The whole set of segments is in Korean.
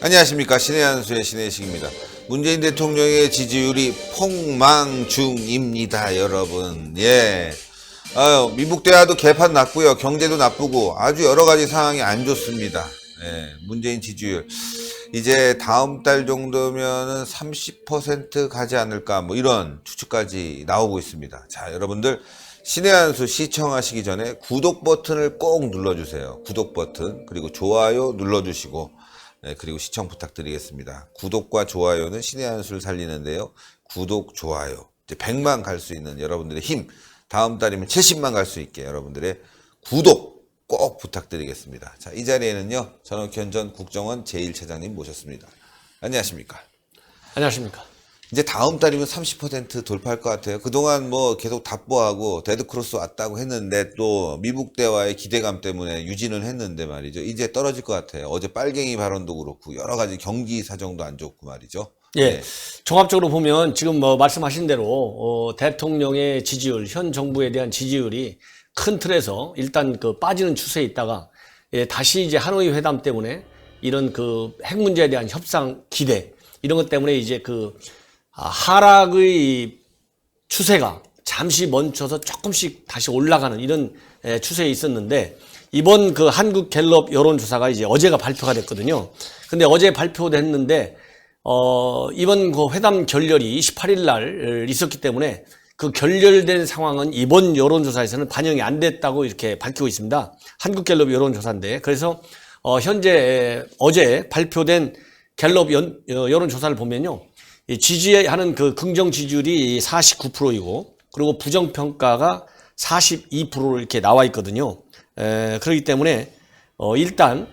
안녕하십니까. 신의 한수의 신의식입니다. 문재인 대통령의 지지율이 폭망 중입니다, 여러분. 예. 미국 대화도 개판 났고요. 경제도 나쁘고 아주 여러 가지 상황이 안 좋습니다. 예. 문재인 지지율. 이제 다음 달 정도면은 30% 가지 않을까, 뭐 이런 추측까지 나오고 있습니다. 자, 여러분들. 신의 한수 시청하시기 전에 구독 버튼을 꼭 눌러주세요. 구독 버튼, 그리고 좋아요 눌러주시고, 네, 그리고 시청 부탁드리겠습니다. 구독과 좋아요는 신의 한수를 살리는데요. 구독, 좋아요. 이제 100만 갈 수 있는 여러분들의 힘, 다음 달이면 70만 갈 수 있게 여러분들의 구독 꼭 부탁드리겠습니다. 자, 이 자리에는요, 전옥현 전 국정원 제1차장님 모셨습니다. 안녕하십니까? 안녕하십니까? 이제 다음 달이면 30% 돌파할 것 같아요. 그동안 뭐 계속 답보하고 데드크로스 왔다고 했는데 또 미국 대화의 기대감 때문에 유지는 했는데 말이죠. 이제 떨어질 것 같아요. 어제 빨갱이 발언도 그렇고 여러 가지 경기 사정도 안 좋고 말이죠. 예. 네. 종합적으로 보면 지금 뭐 말씀하신 대로 대통령의 지지율, 현 정부에 대한 지지율이 큰 틀에서 일단 그 빠지는 추세에 있다가 다시 이제 하노이 회담 때문에 이런 그 핵 문제에 대한 협상 기대 이런 것 때문에 이제 그 하락의 추세가 잠시 멈춰서 조금씩 다시 올라가는 이런 추세에 있었는데 이번 그 한국 갤럽 여론조사가 이제 어제가 발표가 됐거든요. 근데 어제 발표됐는데 이번 그 회담 결렬이 28일 날 있었기 때문에 그 결렬된 상황은 이번 여론조사에서는 반영이 안 됐다고 이렇게 밝히고 있습니다. 한국 갤럽 여론조사인데 그래서 현재 어제 발표된 갤럽 여론조사를 보면요. 지지하는 그 긍정 지지율이 49%이고 그리고 부정평가가 42%로 이렇게 나와 있거든요. 그렇기 때문에 일단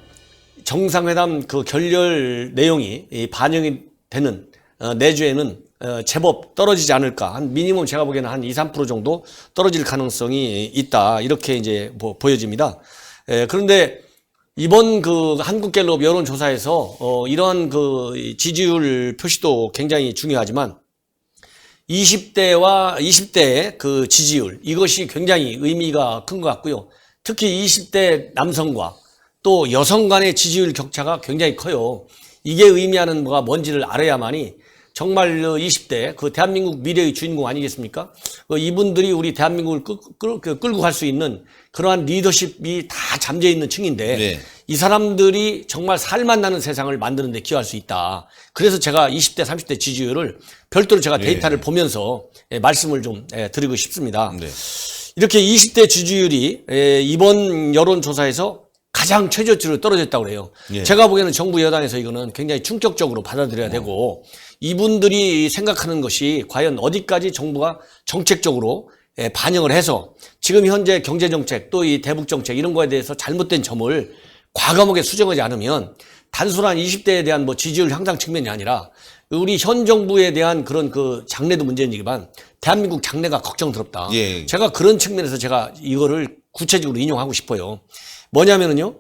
정상회담 그 결렬 내용이 반영이 되는 내주에는 제법 떨어지지 않을까. 한 미니멈 제가 보기에는 한 2~3% 정도 떨어질 가능성이 있다. 이렇게 이제 보여집니다. 그런데 이번 그 한국갤럽 여론조사에서 이러한 그 지지율 표시도 굉장히 중요하지만 20대와 20대의 그 지지율 이것이 굉장히 의미가 큰 것 같고요. 특히 20대 남성과 또 여성 간의 지지율 격차가 굉장히 커요. 이게 의미하는 뭐가 뭔지를 알아야만이 정말 20대 그 대한민국 미래의 주인공 아니겠습니까? 이분들이 우리 대한민국을 끌고 갈 수 있는 그러한 리더십이 다 잠재 있는 층인데 네. 이 사람들이 정말 살맛 나는 세상을 만드는 데 기여할 수 있다. 그래서 제가 20대 30대 지지율을 별도로 제가 데이터를 보면서 말씀을 좀 드리고 싶습니다. 네. 이렇게 20대 지지율이 이번 여론조사에서 가장 최저치로 떨어졌다고 그래요. 예. 제가 보기에는 정부 여당에서 이거는 굉장히 충격적으로 받아들여야 되고 이분들이 생각하는 것이 과연 어디까지 정부가 정책적으로 반영을 해서 지금 현재 경제정책 또 이 대북정책 이런 거에 대해서 잘못된 점을 과감하게 수정하지 않으면 단순한 20대에 대한 뭐 지지율 향상 측면이 아니라 우리 현 정부에 대한 그런 그 장래도 문제이지만 대한민국 장래가 걱정스럽다. 예. 제가 그런 측면에서 제가 이거를 구체적으로 인용하고 싶어요. 뭐냐면은요,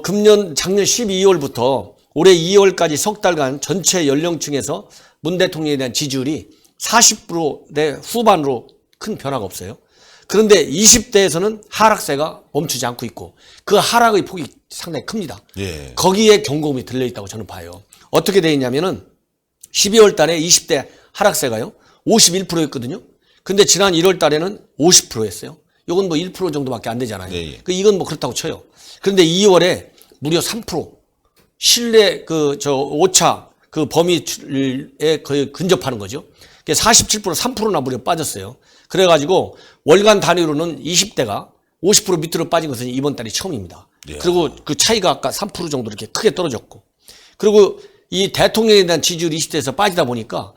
작년 12월부터 올해 2월까지 석 달간 전체 연령층에서 문 대통령에 대한 지지율이 40%대 후반으로 큰 변화가 없어요. 그런데 20대에서는 하락세가 멈추지 않고 있고 그 하락의 폭이 상당히 큽니다. 예. 거기에 경고음이 들려있다고 저는 봐요. 어떻게 돼 있냐면은 12월 달에 20대 하락세가요, 51%였거든요. 근데 지난 1월 달에는 50%였어요. 이건 뭐 1% 정도밖에 안 되잖아요. 네. 이건 뭐 그렇다고 쳐요. 그런데 2월에 무려 3% 신뢰 오차 그 범위에 거의 근접하는 거죠. 47% 3%나 무려 빠졌어요. 그래가지고 월간 단위로는 20대가 50% 밑으로 빠진 것은 이번 달이 처음입니다. 네. 그리고 그 차이가 아까 3% 정도 이렇게 크게 떨어졌고 그리고 이 대통령에 대한 지지율이 20대에서 빠지다 보니까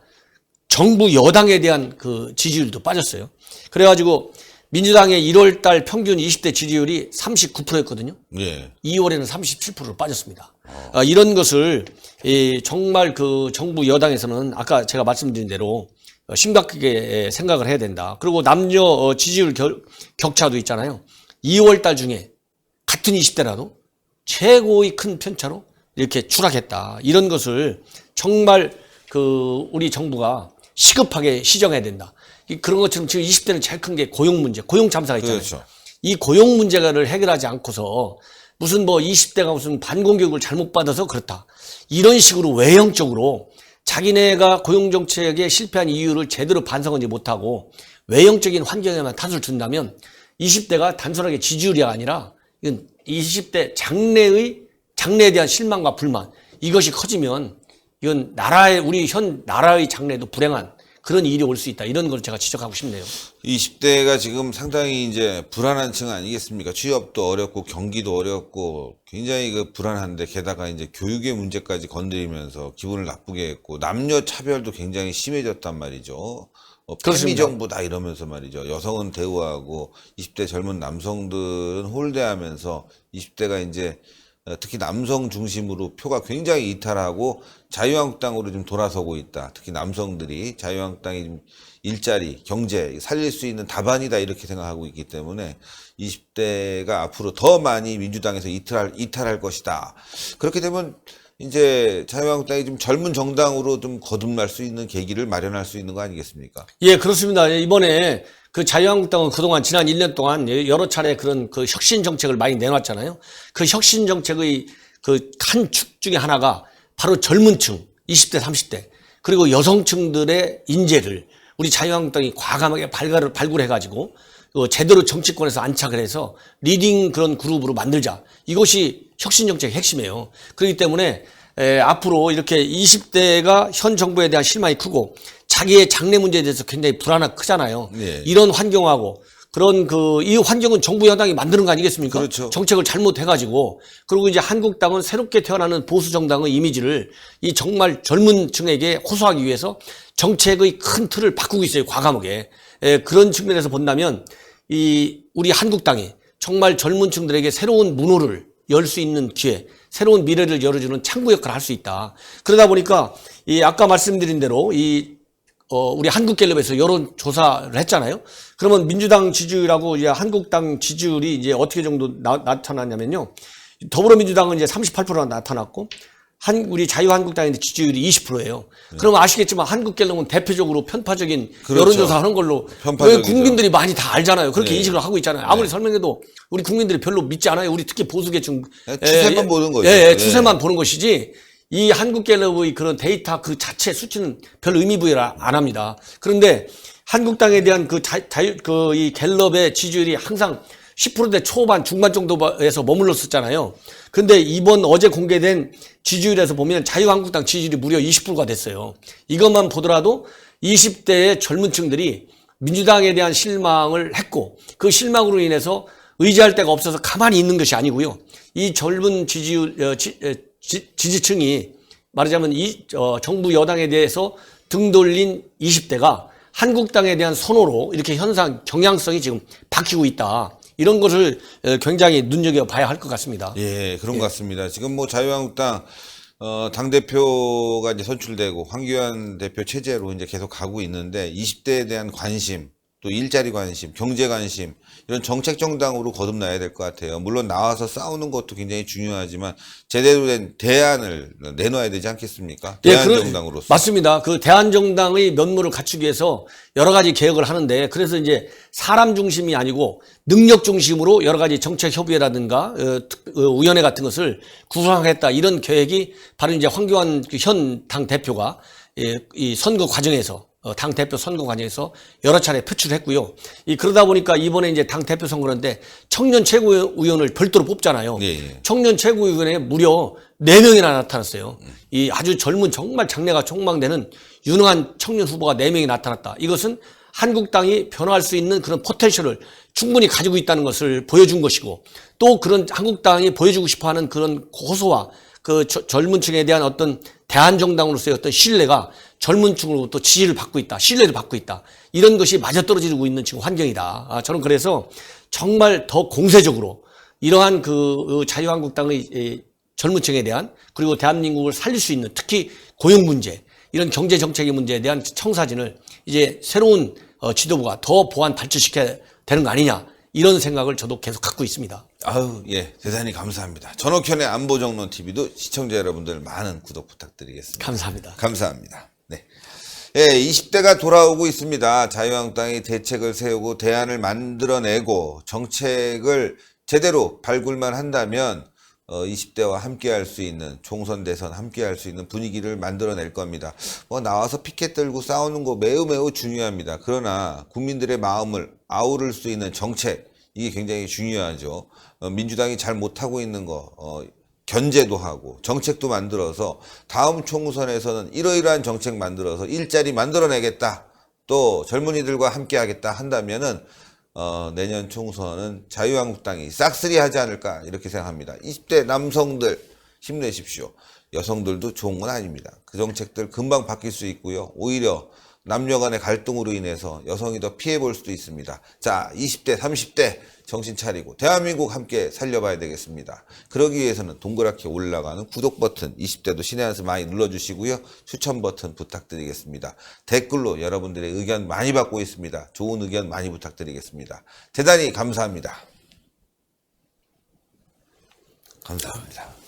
정부 여당에 대한 그 지지율도 빠졌어요. 그래가지고 민주당의 1월달 평균 20대 지지율이 39%였거든요. 예. 2월에는 37%로 빠졌습니다. 이런 것을 정말 그 정부 여당에서는 아까 제가 말씀드린 대로 심각하게 생각을 해야 된다. 그리고 남녀 지지율 격차도 있잖아요. 2월달 중에 같은 20대라도 최고의 큰 편차로 이렇게 추락했다. 이런 것을 정말 그 우리 정부가 시급하게 시정해야 된다. 그런 것처럼 지금 20대는 제일 큰 게 고용 문제, 고용 참사가 있잖아요. 그렇죠. 이 고용 문제를 해결하지 않고서 무슨 뭐 20대가 무슨 반공교육을 잘못 받아서 그렇다. 이런 식으로 외형적으로 자기네가 고용정책에 실패한 이유를 제대로 반성하지 못하고 외형적인 환경에만 탓을 준다면 20대가 단순하게 지지율이 아니라 이건 20대 장래에 대한 실망과 불만 이것이 커지면 이건 우리 현 나라의 장래도 불행한 그런 일이 올 수 있다. 이런 걸 제가 지적하고 싶네요. 20대가 지금 상당히 이제 불안한 층 아니겠습니까? 취업도 어렵고 경기도 어렵고 굉장히 불안한데 게다가 이제 교육의 문제까지 건드리면서 기분을 나쁘게 했고 남녀 차별도 굉장히 심해졌단 말이죠. 패미정부다 이러면서 말이죠. 여성은 대우하고 20대 젊은 남성들은 홀대하면서 20대가 이제 특히 남성 중심으로 표가 굉장히 이탈하고 자유한국당으로 좀 돌아서고 있다. 특히 남성들이 자유한국당이 좀 일자리, 경제 살릴 수 있는 답안이다 이렇게 생각하고 있기 때문에 20대가 앞으로 더 많이 민주당에서 이탈할 것이다. 그렇게 되면 이제 자유한국당이 좀 젊은 정당으로 좀 거듭날 수 있는 계기를 마련할 수 있는 거 아니겠습니까? 예, 그렇습니다. 이번에 그 자유한국당은 그동안 지난 1년 동안 여러 차례 그런 그 혁신 정책을 많이 내놨잖아요. 그 혁신 정책의 그 한 축 중에 하나가 바로 젊은 층, 20대, 30대, 그리고 여성층들의 인재를 우리 자유한국당이 과감하게 발굴해가지고 제대로 정치권에서 안착을 해서 리딩 그런 그룹으로 만들자. 이것이 혁신 정책의 핵심이에요. 그렇기 때문에 앞으로 이렇게 20대가 현 정부에 대한 실망이 크고 자기의 장래 문제에 대해서 굉장히 불안하고 크잖아요. 네. 이런 환경하고 그런 이 환경은 정부 여당이 만드는 거 아니겠습니까? 그렇죠. 정책을 잘못해가지고 그리고 이제 한국당은 새롭게 태어나는 보수 정당의 이미지를 이 정말 젊은 층에게 호소하기 위해서 정책의 큰 틀을 바꾸고 있어요. 과감하게. 그런 측면에서 본다면 우리 한국당이 정말 젊은 층들에게 새로운 문호를 열 수 있는 기회, 새로운 미래를 열어주는 창구 역할을 할 수 있다. 그러다 보니까 아까 말씀드린 대로 우리 한국갤럽에서 여론조사를 했잖아요. 그러면 민주당 지지율하고 이제 한국당 지지율이 이제 어떻게 정도 나타났냐면요. 더불어민주당은 이제 38%가 나타났고, 우리 자유한국당의 지지율이 20%예요. 그러면 아시겠지만 한국갤럽은 대표적으로 편파적인 그렇죠. 여론조사 하는 걸로 왜 국민들이 많이 다 알잖아요. 그렇게 네. 인식을 하고 있잖아요. 아무리 설명해도 우리 국민들이 별로 믿지 않아요. 우리 특히 보수계층. 추세만 보는 거죠. 추세만 보는 것이지 이 한국갤럽의 그런 데이터 그 자체 수치는 별 의미 부여를 안 합니다. 그런데 한국당에 대한 이 갤럽의 지지율이 항상 10%대 초반, 중반 정도에서 머물렀었잖아요. 근데 어제 공개된 지지율에서 보면 자유한국당 지지율이 무려 20%가 됐어요. 이것만 보더라도 20대의 젊은 층들이 민주당에 대한 실망을 했고 그 실망으로 인해서 의지할 데가 없어서 가만히 있는 것이 아니고요. 이 젊은 지지층이 말하자면 정부 여당에 대해서 등 돌린 20대가 한국당에 대한 선호로 이렇게 경향성이 지금 바뀌고 있다. 이런 것을 굉장히 눈여겨봐야 할 것 같습니다. 예, 그런 것 같습니다. 지금 뭐 자유한국당 당대표가 이제 선출되고 황교안 대표 체제로 이제 계속 가고 있는데 20대에 대한 관심, 또 일자리 관심, 경제 관심 이런 정책 정당으로 거듭나야 될 것 같아요. 물론 나와서 싸우는 것도 굉장히 중요하지만 제대로 된 대안을 내놔야 되지 않겠습니까? 대안 정당으로서. 맞습니다. 그 대안 정당의 면모를 갖추기 위해서 여러 가지 개혁을 하는데 그래서 이제 사람 중심이 아니고 능력 중심으로 여러 가지 정책 협의회라든가 위원회 같은 것을 구성하겠다 이런 계획이 바로 이제 황교안 현 당 대표가 이 선거 과정에서 당대표 선거 과정에서 여러 차례 표출했고요. 그러다 보니까 이번에 이제 당대표 선거인데 청년 최고위원을 별도로 뽑잖아요. 예. 청년 최고위원에 무려 4명이나 나타났어요. 이 아주 젊은 정말 장래가 촉망되는 유능한 청년 후보가 4명이 나타났다. 이것은 한국당이 변화할 수 있는 그런 포텐셜을 충분히 가지고 있다는 것을 보여준 것이고 또 그런 한국당이 보여주고 싶어하는 그런 호소와 그 젊은 층에 대한 어떤 대한정당으로서의 어떤 신뢰가 젊은 층으로부터 지지를 받고 있다. 신뢰를 받고 있다. 이런 것이 맞아떨어지고 있는 지금 환경이다. 저는 그래서 정말 더 공세적으로 이러한 그 자유한국당의 젊은 층에 대한 그리고 대한민국을 살릴 수 있는 특히 고용 문제 이런 경제 정책의 문제에 대한 청사진을 이제 새로운 지도부가 더 보완 발전시켜야 되는 거 아니냐. 이런 생각을 저도 계속 갖고 있습니다. 아유, 예, 대단히 감사합니다. 전옥현의 안보정론TV도 시청자 여러분들 많은 구독 부탁드리겠습니다. 감사합니다. 감사합니다. 네. 예, 20대가 돌아오고 있습니다. 자유한국당이 대책을 세우고 대안을 만들어내고 정책을 제대로 발굴만 한다면 20대와 함께 할 수 있는, 총선 대선 함께 할 수 있는 분위기를 만들어낼 겁니다. 나와서 피켓 들고 싸우는 거 매우 중요합니다. 그러나 국민들의 마음을 아우를 수 있는 정책, 이게 굉장히 중요하죠. 민주당이 잘 못하고 있는 거 견제도 하고 정책도 만들어서 다음 총선에서는 이러이러한 정책 만들어서 일자리 만들어내겠다, 또 젊은이들과 함께 하겠다 한다면은 내년 총선은 자유한국당이 싹쓸이 하지 않을까, 이렇게 생각합니다. 20대 남성들 힘내십시오. 여성들도 좋은 건 아닙니다. 그 정책들 금방 바뀔 수 있고요. 오히려 남녀 간의 갈등으로 인해서 여성이 더 피해 볼 수도 있습니다. 자, 20대, 30대 정신 차리고 대한민국 함께 살려봐야 되겠습니다. 그러기 위해서는 동그랗게 올라가는 구독 버튼, 20대도 신의 한수 많이 눌러주시고요. 추천 버튼 부탁드리겠습니다. 댓글로 여러분들의 의견 많이 받고 있습니다. 좋은 의견 많이 부탁드리겠습니다. 대단히 감사합니다. 감사합니다.